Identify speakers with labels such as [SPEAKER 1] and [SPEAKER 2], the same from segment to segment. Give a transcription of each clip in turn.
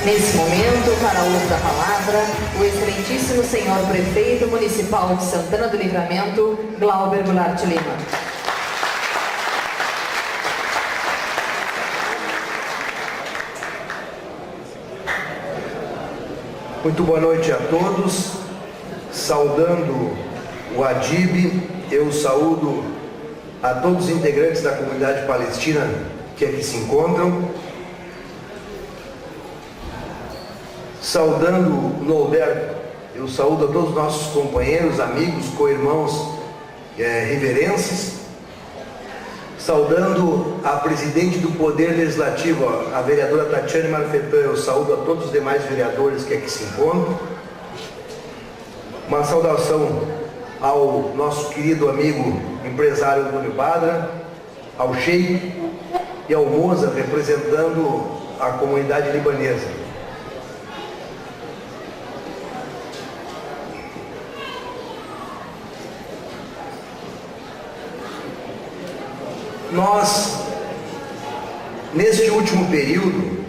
[SPEAKER 1] Nesse momento, para uso da palavra, o excelentíssimo senhor prefeito municipal de Santana do Livramento, Glauber Goulart Lima.
[SPEAKER 2] Muito boa noite a todos. Saudando o ADIB, eu saúdo a todos os integrantes da comunidade palestina que aqui se encontram. Saudando o Norberto, eu saúdo a todos os nossos companheiros, amigos, co-irmãos riverenses. Saudando a presidente do Poder Legislativo, a vereadora Tatiane Marfetan, eu saúdo a todos os demais vereadores que aqui se encontram. Uma saudação ao nosso querido amigo empresário Antônio Badra, ao Sheik e ao Moza, representando a comunidade libanesa. Nós, neste último período,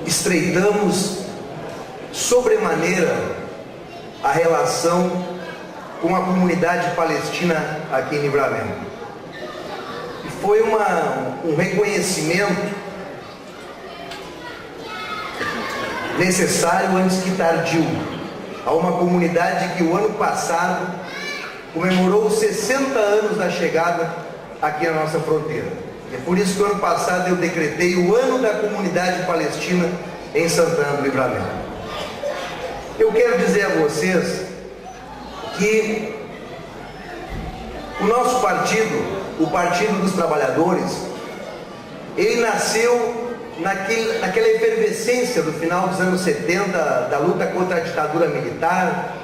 [SPEAKER 2] estreitamos sobremaneira a relação com a comunidade palestina aqui em Livramento. E foi um reconhecimento necessário antes que tardio a uma comunidade que o ano passado comemorou os 60 anos da chegada aqui na nossa fronteira. É por isso que o ano passado eu decretei o ano da comunidade palestina em Santana do Livramento. Eu quero dizer a vocês que o nosso partido, o Partido dos Trabalhadores, ele nasceu naquela efervescência do final dos anos 70, da luta contra a ditadura militar,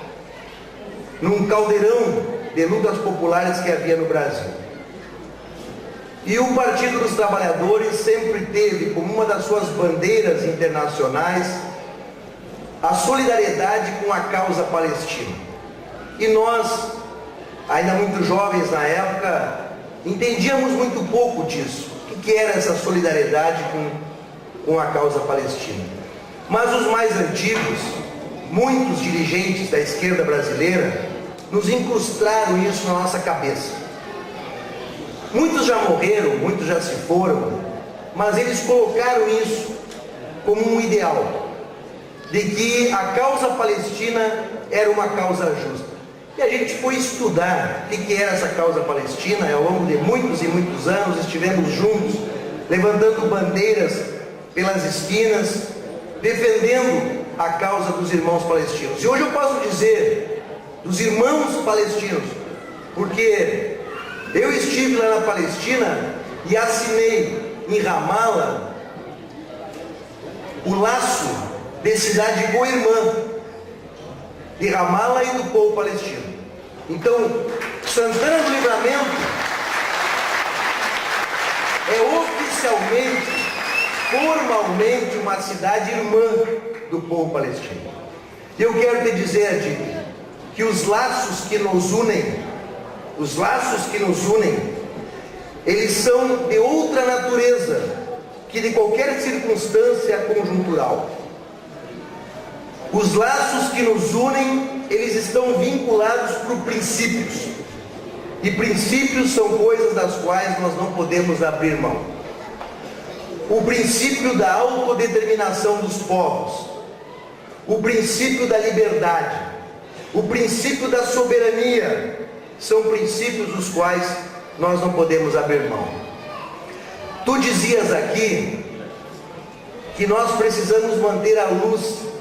[SPEAKER 2] num caldeirão de lutas populares que havia no Brasil. E o Partido dos Trabalhadores sempre teve como uma das suas bandeiras internacionais a solidariedade com a causa palestina. E nós, ainda muito jovens na época, entendíamos muito pouco disso. O que era essa solidariedade com a causa palestina? Mas os mais antigos, muitos dirigentes da esquerda brasileira, nos incrustaram isso na nossa cabeça. Muitos já morreram, muitos já se foram, mas eles colocaram isso como um ideal, de que a causa palestina era uma causa justa. E a gente foi estudar o que era essa causa palestina, e ao longo de muitos e muitos anos estivemos juntos, levantando bandeiras pelas esquinas, defendendo a causa dos irmãos palestinos. E hoje eu posso dizer dos irmãos palestinos, porque eu estive lá na Palestina e assinei em Ramallah o laço de cidade co-irmã de Ramallah e do povo palestino. Então, Santana do Livramento é oficialmente, formalmente, uma cidade irmã do povo palestino. E eu quero te dizer, Adib, que os laços que nos unem, eles são de outra natureza que de qualquer circunstância conjuntural. Os laços que nos unem, eles estão vinculados por princípios. E princípios são coisas das quais nós não podemos abrir mão. O princípio da autodeterminação dos povos, o princípio da liberdade, o princípio da soberania, são princípios dos quais nós não podemos abrir mão. Tu dizias aqui que nós precisamos manter a luz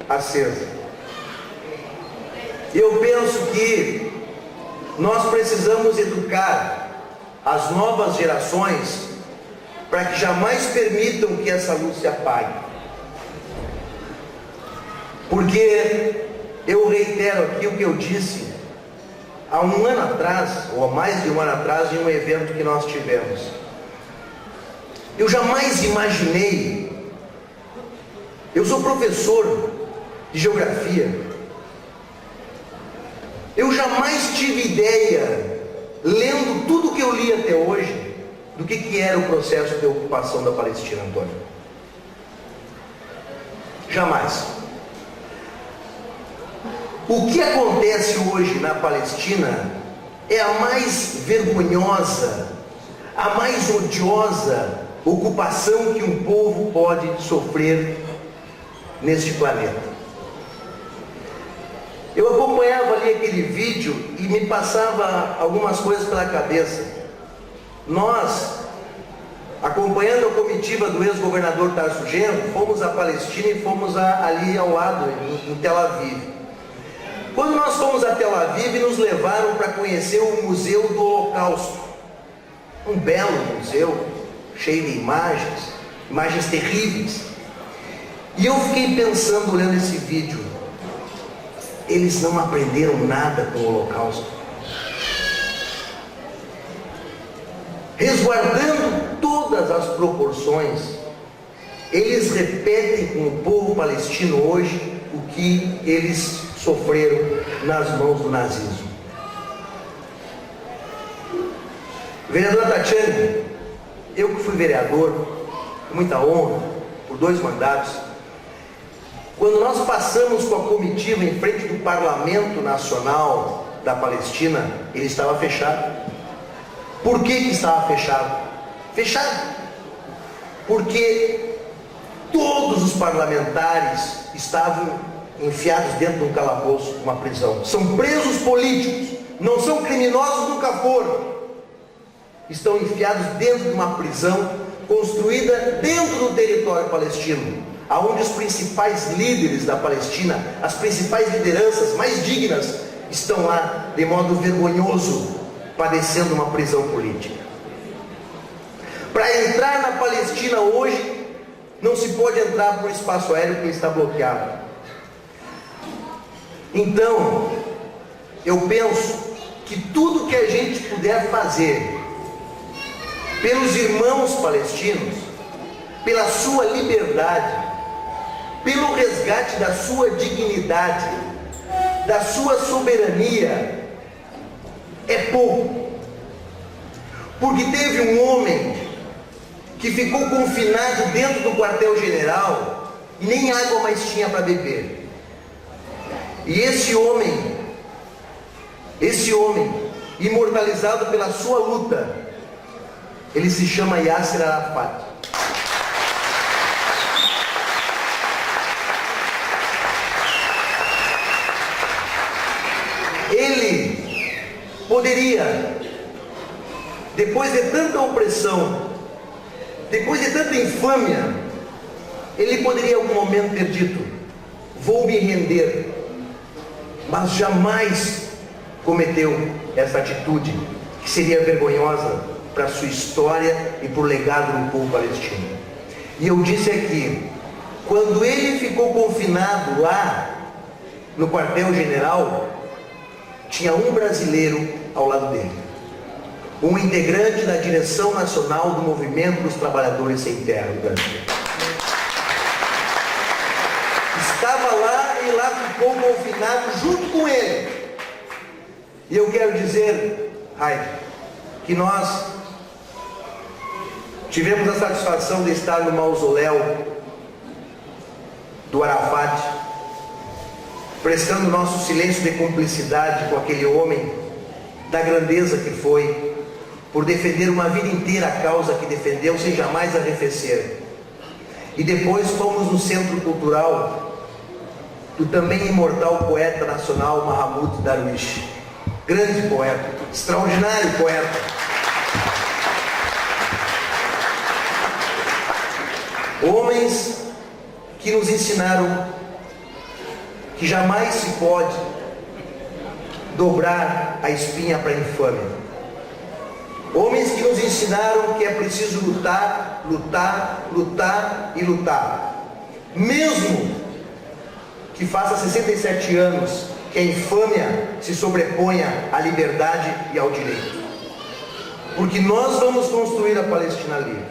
[SPEAKER 2] acesa. Eu penso que nós precisamos educar as novas gerações para que jamais permitam que essa luz se apague. Porque eu reitero aqui o que eu disse há um ano atrás, ou há mais de um ano atrás, em um evento que nós tivemos. Eu jamais imaginei, eu sou professor de geografia, jamais tive ideia, lendo tudo o que eu li até hoje, do que era o processo de ocupação da Palestina, Antônio. Jamais. O que acontece hoje na Palestina é a mais vergonhosa, a mais odiosa ocupação que um povo pode sofrer neste planeta. Eu acompanhava ali aquele vídeo e me passava algumas coisas pela cabeça. Nós, acompanhando a comitiva do ex-governador Tarso Genro, fomos à Palestina e fomos ali ao lado, em Tel Aviv. Quando nós fomos a Tel Aviv, nos levaram para conhecer o Museu do Holocausto. Um belo museu, cheio de imagens terríveis. E eu fiquei pensando, olhando esse vídeo, eles não aprenderam nada com o Holocausto. Resguardando todas as proporções, eles repetem com o povo palestino hoje o que eles sofreram nas mãos do nazismo. Vereador Tatiane, eu que fui vereador, com muita honra, por 2 mandatos, quando nós passamos com a comitiva em frente do Parlamento Nacional da Palestina, ele estava fechado. Por que estava fechado? Fechado porque todos os parlamentares estavam enfiados dentro de um calabouço, uma prisão. São presos políticos, não são criminosos, nunca foram. Estão enfiados dentro de uma prisão construída dentro do território palestino, aonde os principais líderes da Palestina, as principais lideranças mais dignas, estão lá de modo vergonhoso, padecendo uma prisão política. Para entrar na Palestina hoje, não se pode entrar por espaço aéreo porque está bloqueado. Então, eu penso que tudo que a gente puder fazer pelos irmãos palestinos, pela sua liberdade, pelo resgate da sua dignidade, da sua soberania, é pouco. Porque teve um homem que ficou confinado dentro do quartel-general e nem água mais tinha para beber. E esse homem, imortalizado pela sua luta, ele se chama Yasser Arafat. Ele poderia, depois de tanta opressão, depois de tanta infâmia, ele poderia em algum momento ter dito: vou me render, mas jamais cometeu essa atitude que seria vergonhosa para a sua história e para o legado do povo palestino. E eu disse aqui, quando ele ficou confinado lá no quartel-general, tinha um brasileiro ao lado dele, um integrante da direção nacional do Movimento dos Trabalhadores Sem Terra do Brasil. Estava lá e lá ficou confinado junto com ele. E eu quero dizer, Raide, que nós tivemos a satisfação de estar no mausoléu do Arafat, prestando nosso silêncio de cumplicidade com aquele homem, da grandeza que foi, por defender uma vida inteira a causa que defendeu, sem jamais arrefecer. E depois fomos no Centro Cultural do também imortal poeta nacional Mahmoud Darwish, grande poeta, extraordinário poeta. Homens que nos ensinaram que jamais se pode dobrar a espinha para a infâmia. Homens que nos ensinaram que é preciso lutar, lutar, lutar e lutar. Mesmo que faça 67 anos que a infâmia se sobreponha à liberdade e ao direito. Porque nós vamos construir a Palestina livre.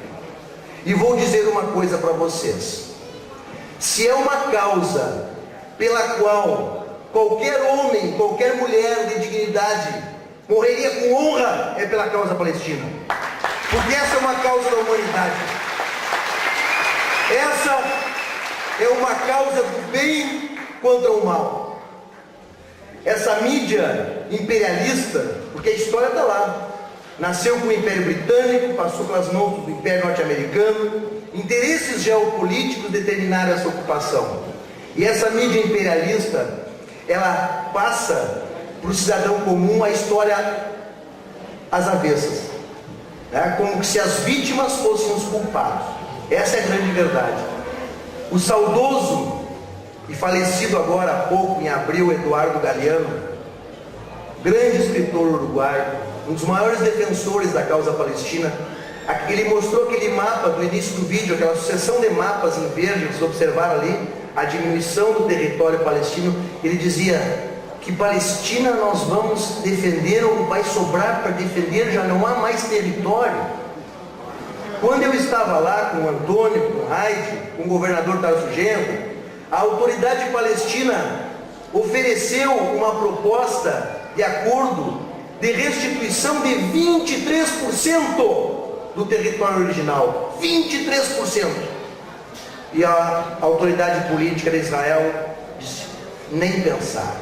[SPEAKER 2] E vou dizer uma coisa para vocês. Se é uma causa pela qual qualquer homem, qualquer mulher de dignidade morreria com honra pela causa palestina. Porque essa é uma causa da humanidade. Essa é uma causa do bem contra o mal. Essa mídia imperialista, porque a história está lá, nasceu com o Império Britânico, passou pelas mãos do Império Norte-Americano, interesses geopolíticos determinaram essa ocupação. E essa mídia imperialista, ela passa para o cidadão comum a história às avessas, né? Como se as vítimas fossem os culpados. Essa é a grande verdade. O saudoso e falecido agora há pouco, em abril, Eduardo Galeano, grande escritor uruguaio, um dos maiores defensores da causa palestina, ele mostrou aquele mapa do início do vídeo, aquela sucessão de mapas em verde, vocês observaram ali, a diminuição do território palestino. Ele dizia que Palestina nós vamos defender, ou vai sobrar para defender, já não há mais território. Quando eu estava lá com o Antônio, com o Haide, com o governador Tarso Genro, a autoridade palestina ofereceu uma proposta de acordo de restituição de 23% do território original. 23%. E a autoridade política de Israel disse: nem pensar.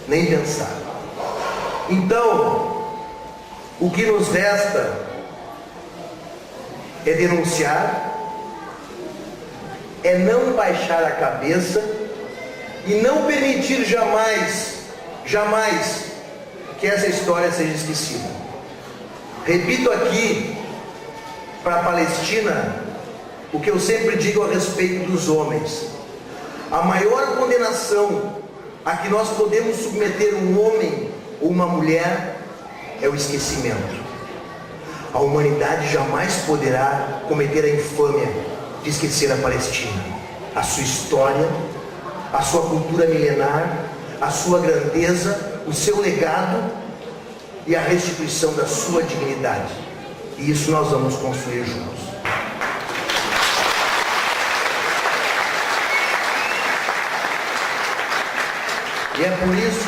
[SPEAKER 2] Nem pensar. Então, o que nos resta é denunciar, é não baixar a cabeça e não permitir jamais que essa história seja esquecida. Repito aqui para a Palestina o que eu sempre digo a respeito dos homens: a maior condenação a que nós podemos submeter um homem ou uma mulher é o esquecimento. A humanidade jamais poderá cometer a infâmia de esquecer a Palestina, a sua história, a sua cultura milenar, a sua grandeza, o seu legado e a restituição da sua dignidade. E isso nós vamos construir juntos. E é por isso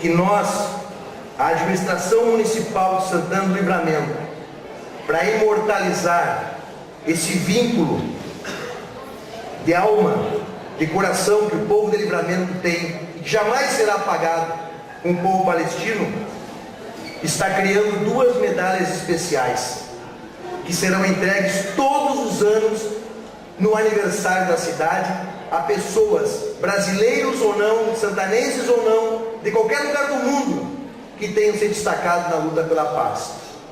[SPEAKER 2] que nós, a administração municipal de Santana do Livramento, para imortalizar esse vínculo de alma, de coração que o povo de Livramento tem, e que jamais será apagado com o povo palestino, está criando 2 medalhas especiais, que serão entregues todos os anos no aniversário da cidade, a pessoas, brasileiros ou não, santanenses ou não, de qualquer lugar do mundo, que tenham se destacado na luta pela paz.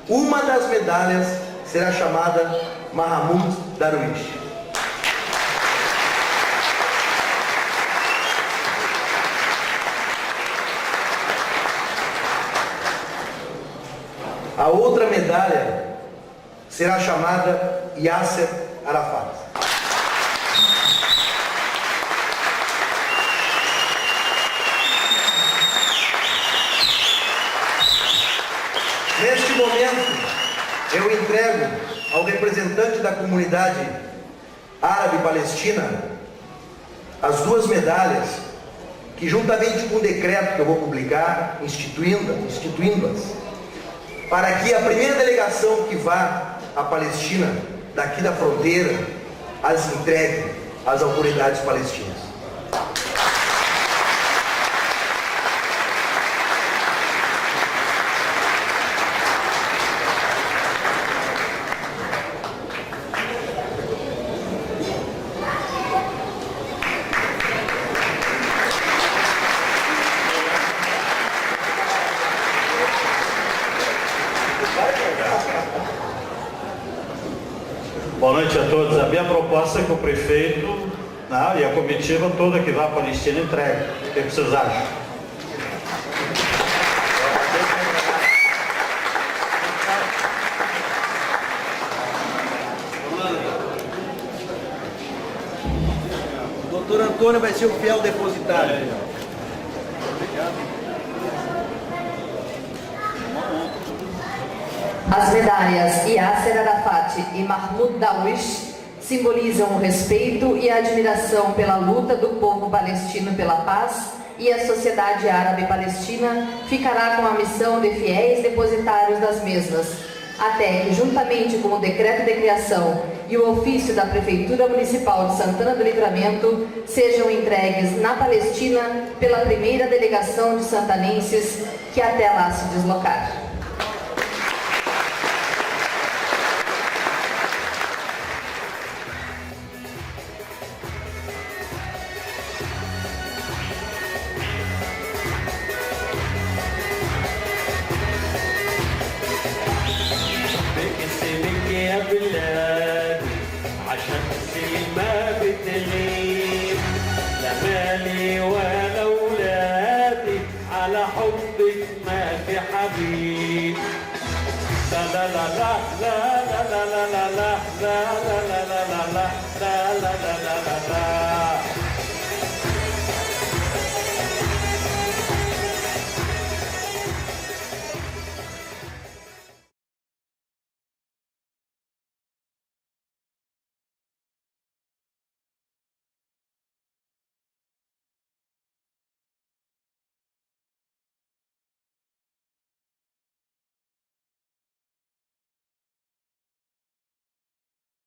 [SPEAKER 2] Uma das medalhas será chamada Mahmoud Darwish. A outra medalha será chamada Yasser Arafat. Neste momento, eu entrego ao representante da comunidade árabe palestina as 2 medalhas que, juntamente com o decreto que eu vou publicar, instituindo-as, para que a primeira delegação que vá à Palestina, daqui da fronteira, as entregue às autoridades palestinas.
[SPEAKER 3] Boa noite a todos. A minha proposta é que o prefeito e a comitiva toda que vai à Palestina entregue. O que vocês acham?
[SPEAKER 4] O doutor Antônio vai ser o fiel depositário.
[SPEAKER 1] As medalhas Yasser Arafat e Mahmoud Darwish simbolizam o respeito e a admiração pela luta do povo palestino pela paz, e a sociedade árabe palestina ficará com a missão de fiéis depositários das mesmas, até que, juntamente com o decreto de criação e o ofício da Prefeitura Municipal de Santana do Livramento, sejam entregues na Palestina pela primeira delegação de santanenses que até lá se deslocar.
[SPEAKER 5] يا بلادي عشان ما بتغيب لا مالي ولا اولادي على حبك ما في حبيب لا لا لا لا لا لا لا لا لا لا لا لا لا لا لا لا لا لا